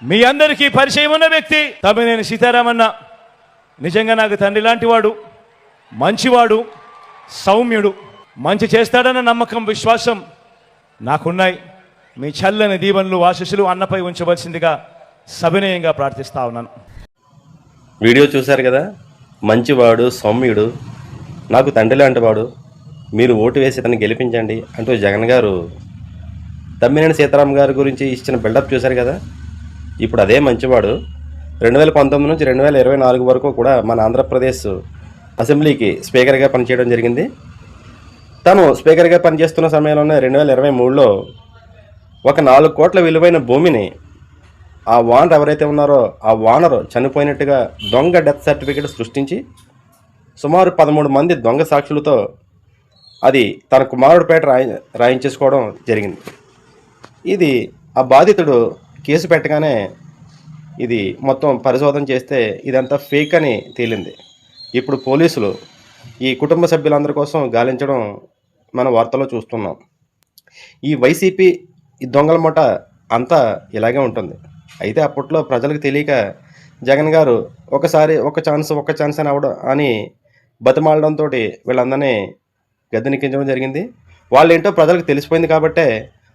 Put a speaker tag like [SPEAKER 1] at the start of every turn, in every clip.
[SPEAKER 1] మీ అందరికీ పరిచయం ఉన్న వ్యక్తి తమ్మినేని సీతారామన్న. నిజంగా నాకు తండ్రి లాంటి వాడు, మంచివాడు, సౌమ్యుడు. మంచి చేస్తాడన్న నమ్మకం, విశ్వాసం నాకున్నాయి. మీ చల్లని దీవెనలు, ఆశీస్సులు అన్నపై ఉంచవలసిందిగా సవినయంగా ప్రార్థిస్తా ఉన్నాను.
[SPEAKER 2] వీడియో చూశారు కదా, మంచివాడు, సౌమ్యుడు, నాకు తండ్రి లాంటి వాడు, మీరు ఓటు వేసి తను గెలిపించండి అంటూ జగన్ గారు తమ్మినేని సీతారాం గారి గురించి ఇచ్చిన బిల్డప్ చూశారు కదా. ఇప్పుడు అదే మంచివాడు 2019 నుంచి 2024 వరకు కూడా మన ఆంధ్రప్రదేశ్ అసెంబ్లీకి స్పీకర్గా పనిచేయడం జరిగింది. తను స్పీకర్గా పనిచేస్తున్న సమయంలోనే 2023లో ఒక 4 కోట్ల విలువైన భూమిని ఆ ఓనర్ ఎవరైతే ఉన్నారో ఆ ఓనర్ చనిపోయినట్టుగా దొంగ డెత్ సర్టిఫికేట్ సృష్టించి సుమారు 13 మంది దొంగ సాక్షులతో అది తన కుమారుడి పేట రాయించేసుకోవడం జరిగింది. ఇది ఆ బాధితుడు కేసు పెట్టగానే ఇది మొత్తం పరిశోధన చేస్తే ఇదంతా ఫేక్ అని తేలింది. ఇప్పుడు పోలీసులు ఈ కుటుంబ సభ్యులందరి కోసం గాలించడం మన వార్తల్లో చూస్తున్నాం. ఈ వైసీపీ ఈ దొంగల మూట అంతా ఇలాగే ఉంటుంది. అయితే అప్పట్లో ప్రజలకు తెలియక జగన్ గారు ఒక ఛాన్స్ అని బతిమాలడంతో వీళ్ళందరినీ గద్దెనెక్కించడం జరిగింది. వాళ్ళేంటో ప్రజలకు తెలిసిపోయింది కాబట్టే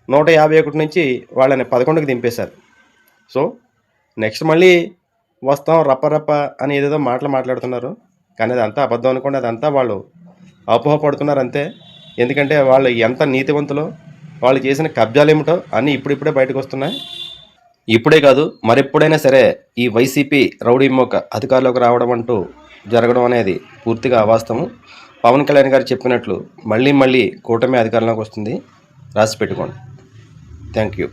[SPEAKER 2] 151 నుంచి వాళ్ళని 11కి దింపేశారు. సో నెక్స్ట్ మళ్ళీ వస్తాం రప్ప అని ఏదేదో మాట్లాడుతున్నారు. కానీ అదంతా అబద్ధం అనుకోండి, అదంతా వాళ్ళు అపోహపడుతున్నారు అంతే. ఎందుకంటే వాళ్ళు ఎంత నీతివంతులో, వాళ్ళు చేసిన కబ్జాలు ఏమిటో అన్నీ ఇప్పుడిప్పుడే బయటకు వస్తున్నాయి. ఇప్పుడే కాదు మరెప్పుడైనా సరే ఈ వైసీపీ రౌడీ మోక అధికారంలోకి రావడం అంటూ జరగడం అనేది పూర్తిగా అవాస్తవం. పవన్ కళ్యాణ్ గారు చెప్పినట్లు మళ్ళీ కూటమి అధికారంలోకి వస్తుంది. రాసి పెట్టుకోండి. Thank you.